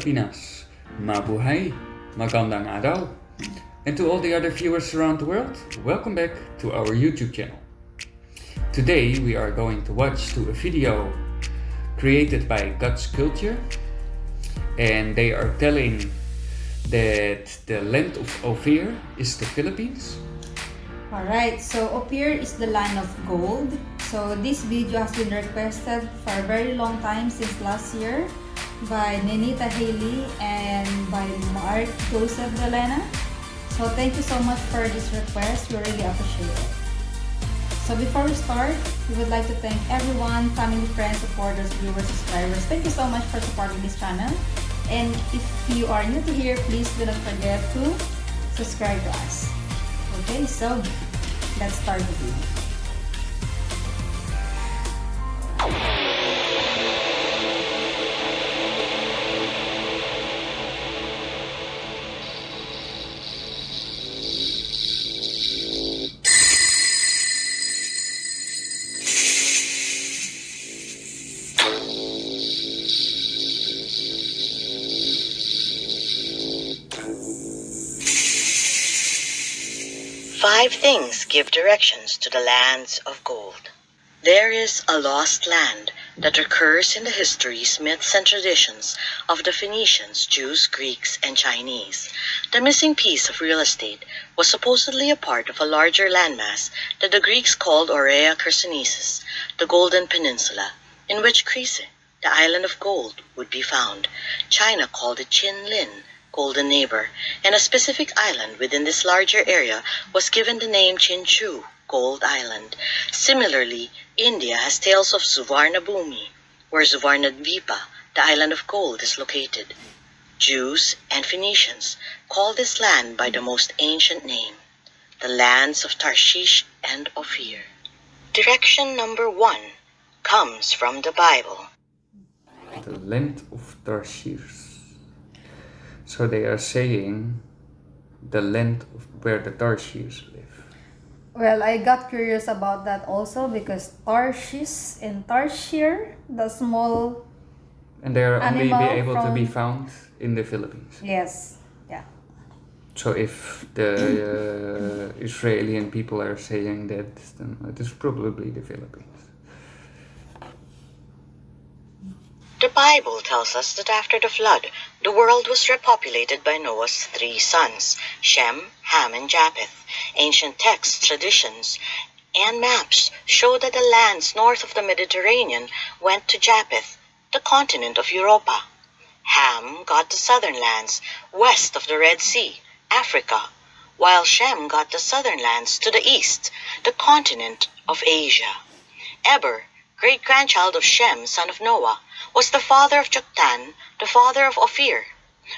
Pilipinas, mabuhay, magandang araw. And to all the other viewers around the world, welcome back to our YouTube channel. Today we are going to watch a video created by God's Culture, and they are telling that the land of Ophir is the Philippines. Alright, so Ophir is the land of gold. So this video has been requested for a very long time, since last year, by Nenita Haley and by Mark Joseph Delena. So thank you so much for this request. We really appreciate it. So before we start, we would like to thank everyone, family, friends, supporters, viewers, subscribers. Thank you so much for supporting this channel. And if you are new to here, please do not forget to subscribe to us. Okay, so let's start the video. 5 things give directions to the lands of gold. There is a lost land that occurs in the histories, myths, and traditions of the Phoenicians, Jews, Greeks, and Chinese. The missing piece of real estate was supposedly a part of a larger landmass that the Greeks called Aurea Chersonesus, the Golden Peninsula, in which Crete, the island of gold, would be found. China called it Chin Lin, Golden Neighbor, and a specific island within this larger area was given the name Chinchu, Gold Island. Similarly, India has tales of Suvarnabhumi, where Suvarnadvipa, the island of gold, is located. Jews and Phoenicians call this land by the most ancient name, the lands of Tarshish and Ophir. Direction number 1 comes from the Bible. The land of Tarshish. So they are saying the land of where the Tarshish live. Well, I got curious about that also, because Tarshish and Tarshir, the small And they are only be animal able to be from- found in the Philippines. Yes, yeah. So if the Israeli people are saying that, then it is probably the Philippines. The Bible tells us that after the flood, the world was repopulated by Noah's 3 sons, Shem, Ham, and Japheth. Ancient texts, traditions, and maps show that the lands north of the Mediterranean went to Japheth, the continent of Europa. Ham got the southern lands west of the Red Sea, Africa, while Shem got the southern lands to the east, the continent of Asia. Eber, great-grandchild of Shem, son of Noah, was the father of Joktan, the father of Ophir.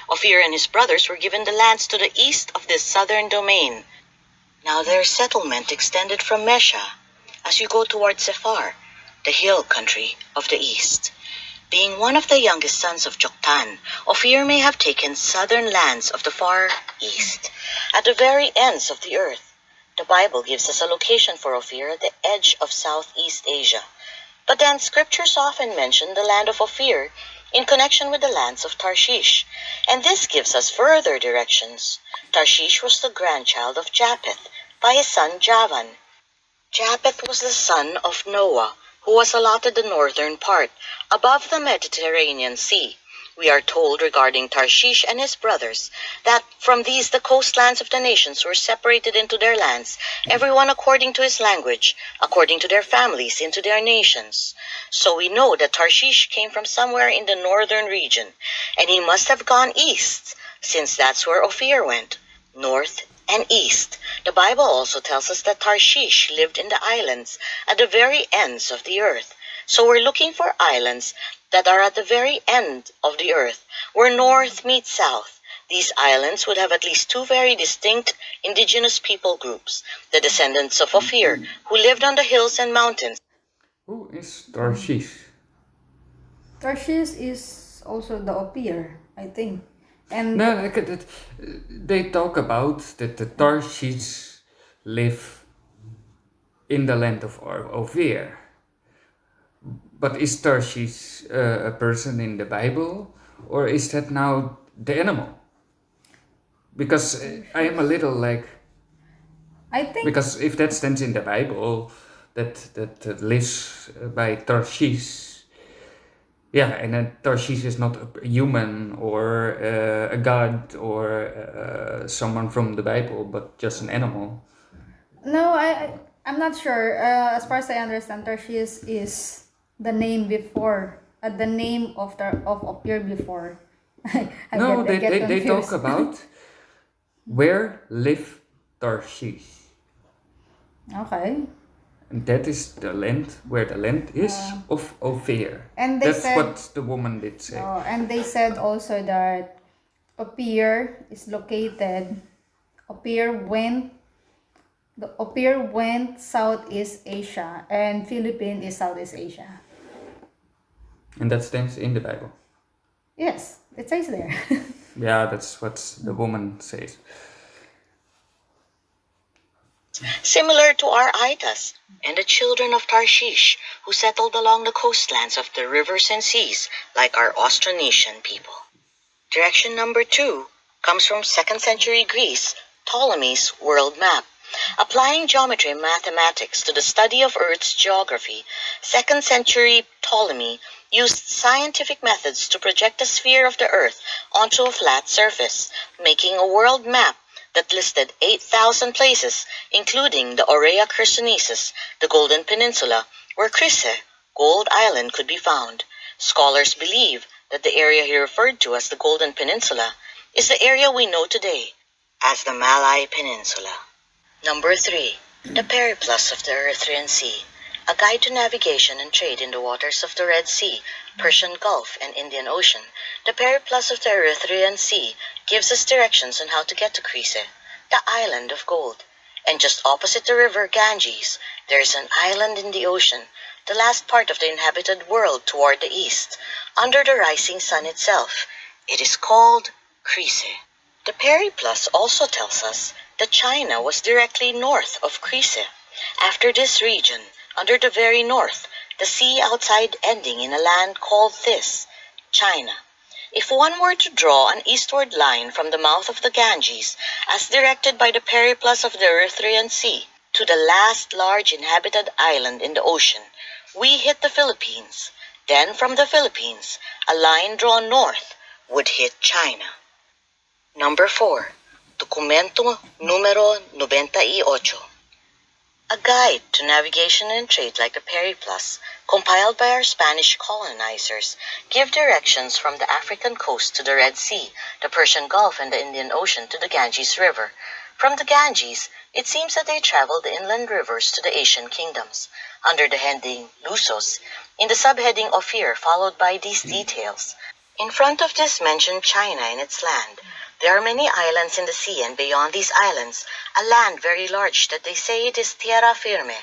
Ophir and his brothers were given the lands to the east of this southern domain. Now their settlement extended from Mesha as you go toward Sephar, the hill country of the east. Being one of the youngest sons of Joktan, Ophir may have taken southern lands of the far east, at the very ends of the earth. The Bible gives us a location for Ophir at the edge of Southeast Asia. But then scriptures often mention the land of Ophir in connection with the lands of Tarshish, and this gives us further directions. Tarshish was the grandchild of Japheth by his son Javan. Japheth was the son of Noah, who was allotted the northern part, above the Mediterranean Sea. We are told regarding Tarshish and his brothers that from these the coastlands of the nations were separated into their lands, everyone according to his language, according to their families, into their nations. So we know that Tarshish came from somewhere in the northern region, and he must have gone east, since that's where Ophir went, north and east. The Bible also tells us that Tarshish lived in the islands at the very ends of the earth. So we're looking for islands that are at the very end of the earth, where north meets south. These islands would have at least 2 very distinct indigenous people groups, the descendants of Ophir, who lived on the hills and mountains. Who is Tarshish? Tarshish is also the Ophir, I think. And No, they talk about that the Tarshish live in the land of Ophir. But is Tarshish a person in the Bible, or is that now the animal? Because I am a little like, I think because if that stands in the Bible, that lives by Tarshish, yeah, and then Tarshish is not a human or a god or someone from the Bible, but just an animal. no, I'm not sure. As far as I understand, Tarshish is the name before, the name of Ophir before. No, I get they talk confused. about where live Tarshish. Okay. And that is the land where the land is of Ophir. And they That's said, what the woman did say. and they said also that Ophir is located. Ophir went Southeast Asia, and Philippines is Southeast Asia. And that stands in the Bible. Yes, it says there. Yeah, that's what the woman says. Similar to our Itas and the children of Tarshish who settled along the coastlands of the rivers and seas like our Austronesian people. Direction number 2 comes from 2nd century Greece, Ptolemy's world map. Applying geometry and mathematics to the study of Earth's geography, 2nd century Ptolemy used scientific methods to project the sphere of the Earth onto a flat surface, making a world map that listed 8,000 places, including the Aurea Chersonnesus, the Golden Peninsula, where Chryse, Gold Island, could be found. Scholars believe that the area he referred to as the Golden Peninsula is the area we know today as the Malay Peninsula. Number 3. The Periplus of the Erythraean Sea, a guide to navigation and trade in the waters of the Red Sea, Persian Gulf, and Indian Ocean. The Periplus of the Erythraean Sea gives us directions on how to get to Chryse, the island of gold. And just opposite the river Ganges, there is an island in the ocean, the last part of the inhabited world toward the east, under the rising sun itself. It is called Chryse. The Periplus also tells us that China was directly north of Chryse. After this region, under the very north, the sea outside ending in a land called this, China. If one were to draw an eastward line from the mouth of the Ganges, as directed by the Periplus of the Erythraean Sea, to the last large inhabited island in the ocean, we hit the Philippines. Then from the Philippines, a line drawn north would hit China. Number 4. Documento número 98. A guide to navigation and trade like the Periplus, compiled by our Spanish colonizers, give directions from the African coast to the Red Sea, the Persian Gulf, and the Indian Ocean to the Ganges River. From the Ganges, it seems that they traveled the inland rivers to the Asian kingdoms, under the heading Lusos, in the subheading Ophir, followed by these details. In front of this mentioned China and its land, there are many islands in the sea, and beyond these islands, a land very large that they say it is tierra firme,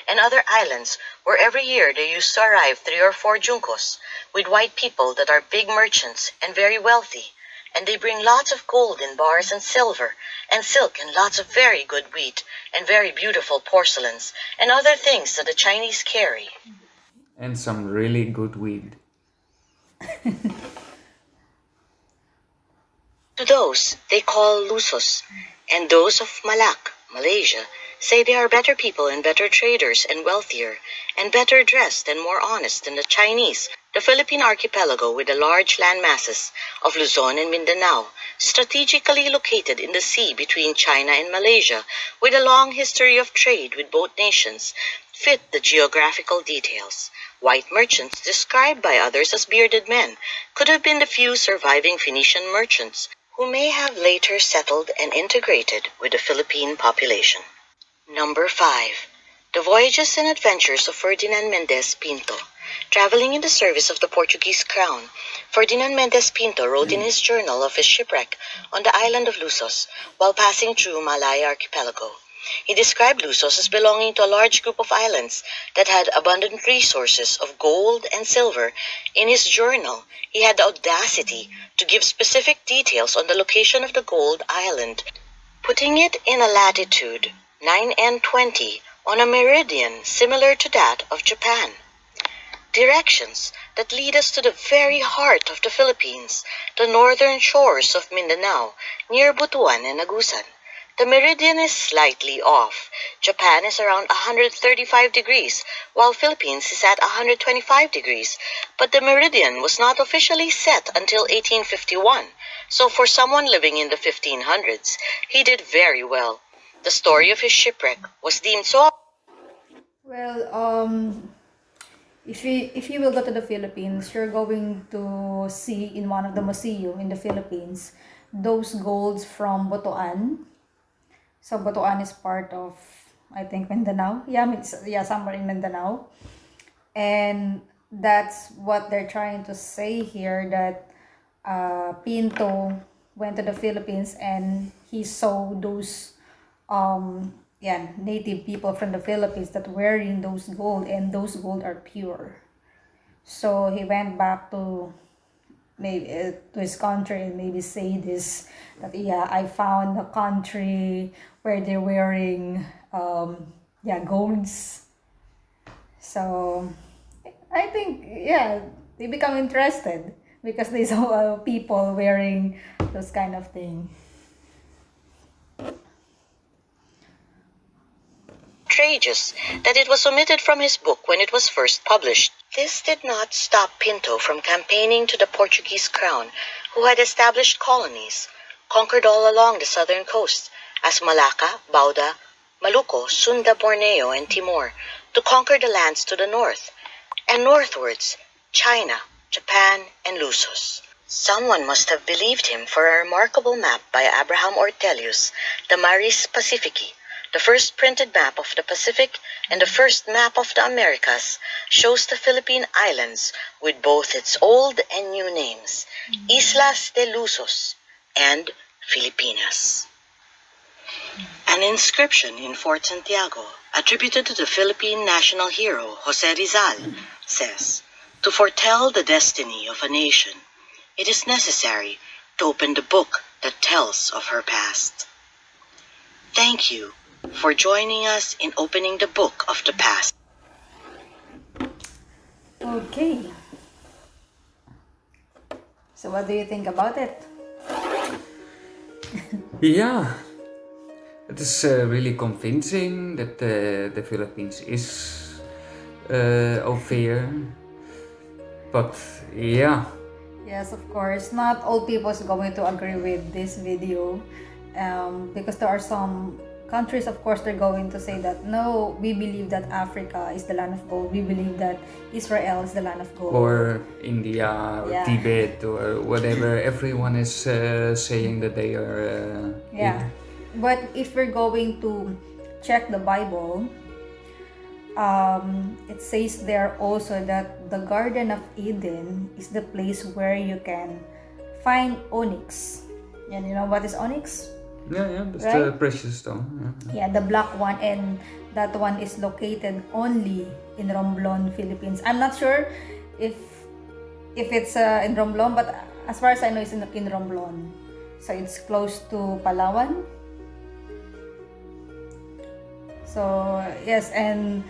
and other islands where every year there used to arrive 3 or 4 juncos with white people that are big merchants and very wealthy, and they bring lots of gold in bars and silver and silk and lots of very good wheat and very beautiful porcelains and other things that the Chinese carry. And some really good weed. To those they call Lusos, and those of Malak, Malaysia, say they are better people and better traders and wealthier and better dressed and more honest than the Chinese. The Philippine archipelago with the large land masses of Luzon and Mindanao, strategically located in the sea between China and Malaysia, with a long history of trade with both nations, fit the geographical details. White merchants, described by others as bearded men, could have been the few surviving Phoenician merchants who may have later settled and integrated with the Philippine population. Number 5. The Voyages and Adventures of Ferdinand Mendez Pinto. Traveling in the service of the Portuguese crown, Ferdinand Mendez Pinto wrote in his journal of his shipwreck on the island of Lusos while passing through Malay archipelago. He described Lusos as belonging to a large group of islands that had abundant resources of gold and silver. In his journal, he had the audacity to give specific details on the location of the gold island, putting it in a latitude 9 and 20 on a meridian similar to that of Japan. Directions that lead us to the very heart of the Philippines, the northern shores of Mindanao, near Butuan and Agusan. The meridian is slightly off. Japan is around 135 degrees, while Philippines is at 125 degrees. But the meridian was not officially set until 1851, so for someone living in the 1500s, he did very well. The story of his shipwreck was deemed so... Well, if you will go to the Philippines, you're going to see in one of the museum in the Philippines those golds from Butuan. So Butuan is part of, I think, Mindanao. Yeah, somewhere in Mindanao. And that's what they're trying to say here, that Pinto went to the Philippines and he saw those native people from the Philippines that wearing those gold, and those gold are pure. So he went back to maybe to his country and maybe say this, that I found a country where they're wearing golds. So I think they become interested because they saw people wearing those kind of thing. Outrageous that it was omitted from his book when it was first published. This did not stop Pinto from campaigning to the Portuguese crown, who had established colonies, conquered all along the southern coast, as Malacca, Bauda, Maluco, Sunda, Borneo, and Timor, to conquer the lands to the north, and northwards, China, Japan, and Lusos. Someone must have believed him, for a remarkable map by Abraham Ortelius, the Maris Pacifici, the first printed map of the Pacific and the first map of the Americas, shows the Philippine Islands with both its old and new names, Islas de Lusos and Filipinas. An inscription in Fort Santiago, attributed to the Philippine national hero Jose Rizal, says, "To foretell the destiny of a nation, it is necessary to open the book that tells of her past." Thank you for joining us in opening the book of the past. Okay. So what do you think about it? Yeah, it is really convincing that the Philippines is Ophir. But yeah. Yes, of course. Not all people is going to agree with this video, because there are some countries, of course, they're going to say that no, we believe that Africa is the land of gold. We believe that Israel is the land of gold. Or India, or Tibet, or whatever. Everyone is saying that they are. But if we're going to check the Bible, it says there also that the Garden of Eden is the place where you can find onyx. And you know what is onyx? Yeah, that's the precious stone. Yeah, the black one, and that one is located only in Romblon, Philippines. I'm not sure if it's in Romblon, but as far as I know, it's in Romblon. So it's close to Palawan. So yes, and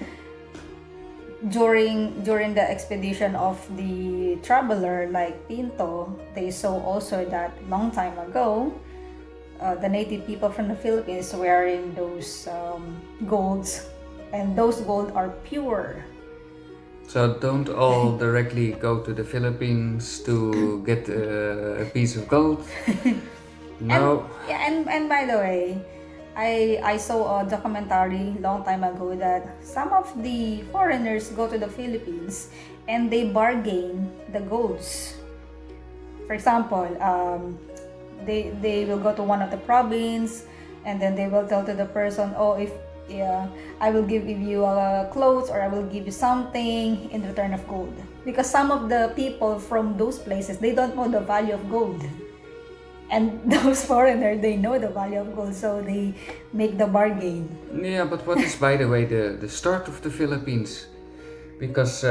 during the expedition of the traveler like Pinto, they saw also that long time ago, the native people from the Philippines wearing those golds, and those gold are pure. So don't all directly go to the Philippines to get a piece of gold. No. And by the way, I saw a documentary long time ago that some of the foreigners go to the Philippines and they bargain the golds. For example, they will go to one of the province, and then they will tell to the person, I will give you clothes, or I will give you something in return of gold. Because some of the people from those places, they don't know the value of gold. And those foreigners, they know the value of gold, so they make the bargain. Yeah, but what is, by the way, the start of the Philippines? Because,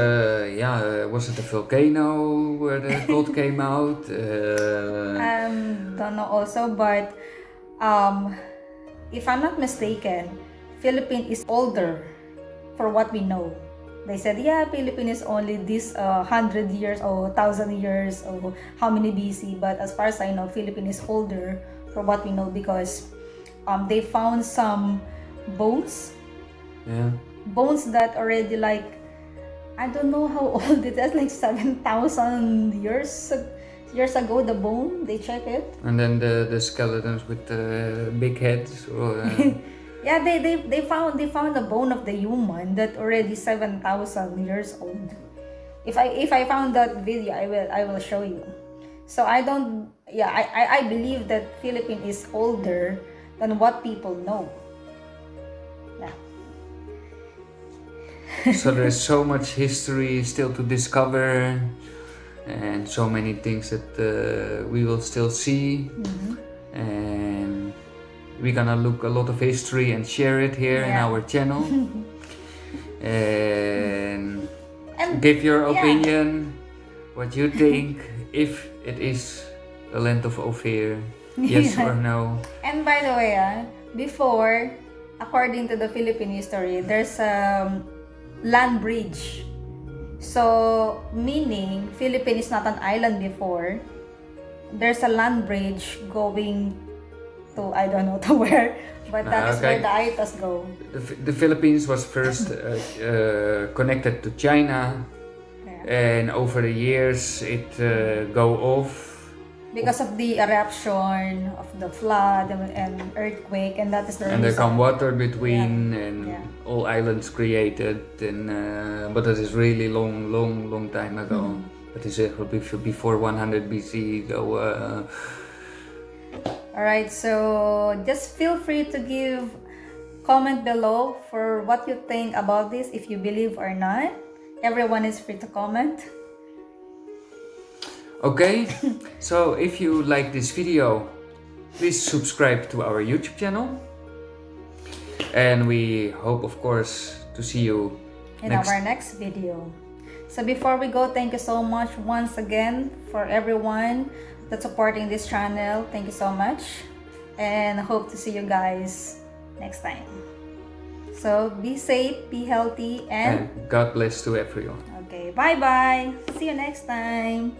was it a volcano where the gold came out? Don't know also, but if I'm not mistaken, Philippines is older for what we know. They said, yeah, Philippines is only this 100 years or 1,000 years or how many BC. But as far as I know, Philippines is older for what we know because they found some bones. Yeah. Bones that already like, I don't know how old it is, like 7,000 years ago, the bone, they check it. And then the skeletons with the big heads. Or, Yeah, they found the bone of the human that already 7,000 years old. If I found that video, I will show you. So I believe that Philippines is older than what people know. Yeah. So there's so much history still to discover, and so many things that we will still see. And we're gonna look a lot of history and share it here in our channel. and give your opinion, what you think, if it is the land of Ophir, yes or no. And by the way, before, according to the Philippine history, there's a land bridge. So, meaning, Philippines is not an island before. There's a land bridge going to, I don't know to where, but that is where the Aitas go. The Philippines was first connected to China, and over the years it go off. Because of the eruption, of the flood and earthquake, and that is the reason. And there come water between, and all islands created, and but that is really long time ago. That is before 100 BC. So. Alright, so just feel free to give comment below for what you think about this, if you believe or not. Everyone is free to comment. Okay, so if you like this video, please subscribe to our YouTube channel. And we hope, of course, to see you in our next video. So before we go, thank you so much once again for everyone that's supporting this channel. Thank you so much, and I hope to see you guys next time. So be safe, be healthy, and God bless to everyone. Okay, bye bye. See you next time.